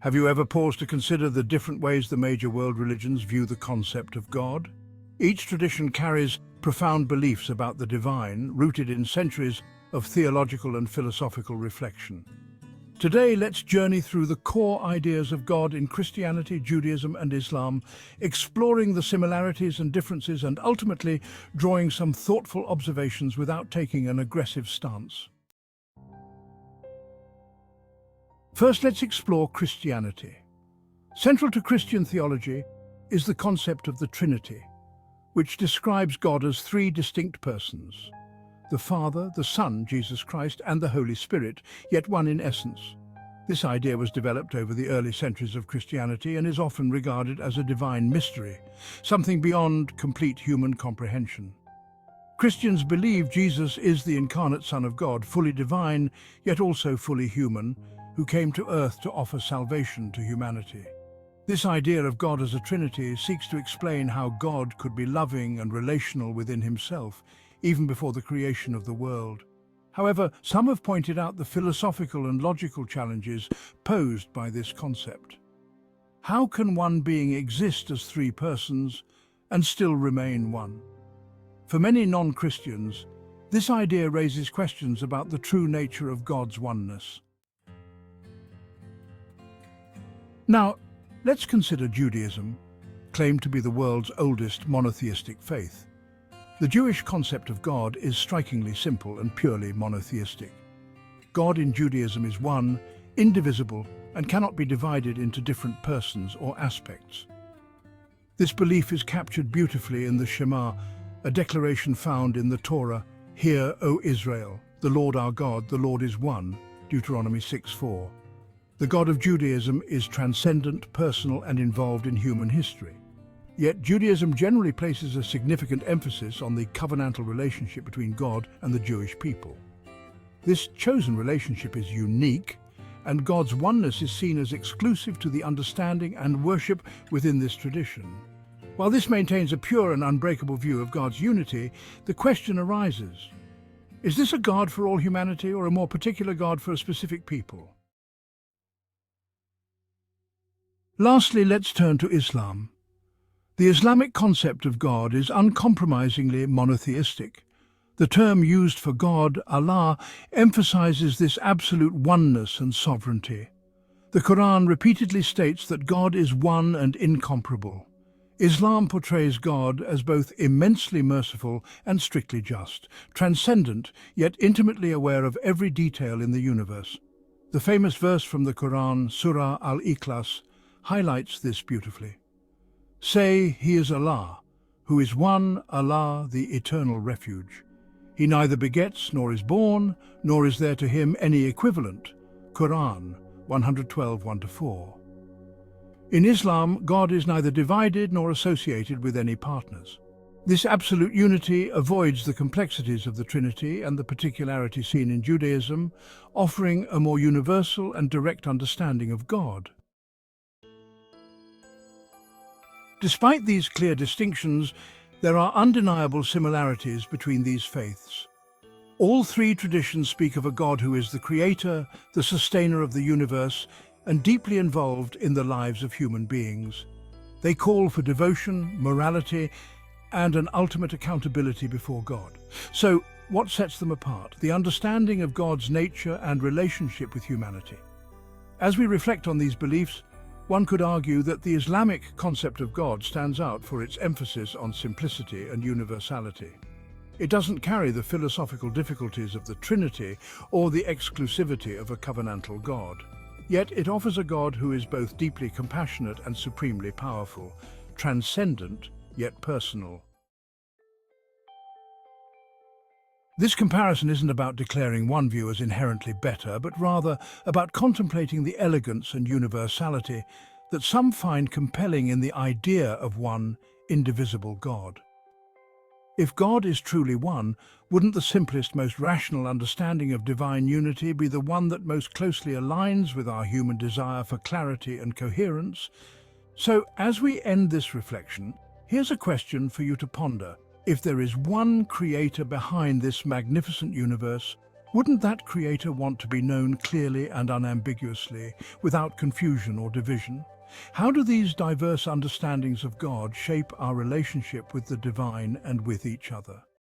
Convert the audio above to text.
Have you ever paused to consider the different ways the major world religions view the concept of God? Each tradition carries profound beliefs about the divine, rooted in centuries of theological and philosophical reflection. Today, let's journey through the core ideas of God in Christianity, Judaism, and Islam, exploring the similarities and differences and ultimately drawing some thoughtful observations without taking an aggressive stance. First, let's explore Christianity. Central to Christian theology is the concept of the Trinity, which describes God as three distinct persons: the Father, the Son, Jesus Christ, and the Holy Spirit, yet one in essence. This idea was developed over the early centuries of Christianity and is often regarded as a divine mystery, something beyond complete human comprehension. Christians believe Jesus is the incarnate Son of God, fully divine, yet also fully human, who came to earth to offer salvation to humanity. This idea of God as a Trinity seeks to explain how God could be loving and relational within himself, even before the creation of the world. However, some have pointed out the philosophical and logical challenges posed by this concept. How can one being exist as three persons and still remain one? For many non-Christians, this idea raises questions about the true nature of God's oneness. Now, let's consider Judaism, claimed to be the world's oldest monotheistic faith. The Jewish concept of God is strikingly simple and purely monotheistic. God in Judaism is one, indivisible, and cannot be divided into different persons or aspects. This belief is captured beautifully in the Shema, a declaration found in the Torah: "Hear, O Israel, the Lord our God, the Lord is one," Deuteronomy 6:4. The God of Judaism is transcendent, personal, and involved in human history. Yet Judaism generally places a significant emphasis on the covenantal relationship between God and the Jewish people. This chosen relationship is unique, and God's oneness is seen as exclusive to the understanding and worship within this tradition. While this maintains a pure and unbreakable view of God's unity, the question arises: is this a God for all humanity or a more particular God for a specific people? Lastly, let's turn to Islam. The Islamic concept of God is uncompromisingly monotheistic. The term used for God, Allah, emphasizes this absolute oneness and sovereignty. The Quran repeatedly states that God is one and incomparable. Islam portrays God as both immensely merciful and strictly just, transcendent yet intimately aware of every detail in the universe. The famous verse from the Quran, Surah Al-Ikhlas, highlights this beautifully. Say, He is Allah, who is one, Allah, the eternal refuge. He neither begets nor is born, nor is there to him any equivalent. Quran 112, 1-4. In Islam, God is neither divided nor associated with any partners. This absolute unity avoids the complexities of the Trinity and the particularity seen in Judaism, offering a more universal and direct understanding of God. Despite these clear distinctions, there are undeniable similarities between these faiths. All three traditions speak of a God who is the creator, the sustainer of the universe, and deeply involved in the lives of human beings. They call for devotion, morality, and an ultimate accountability before God. So, what sets them apart? The understanding of God's nature and relationship with humanity. As we reflect on these beliefs, one could argue that the Islamic concept of God stands out for its emphasis on simplicity and universality. It doesn't carry the philosophical difficulties of the Trinity or the exclusivity of a covenantal God. Yet it offers a God who is both deeply compassionate and supremely powerful, transcendent yet personal. This comparison isn't about declaring one view as inherently better, but rather about contemplating the elegance and universality that some find compelling in the idea of one indivisible God. If God is truly one, wouldn't the simplest, most rational understanding of divine unity be the one that most closely aligns with our human desire for clarity and coherence? So, as we end this reflection, here's a question for you to ponder. If there is one creator behind this magnificent universe, Wouldn't that Creator want to be known clearly and unambiguously, without confusion or division? How do these diverse understandings of God shape our relationship with the divine and with each other?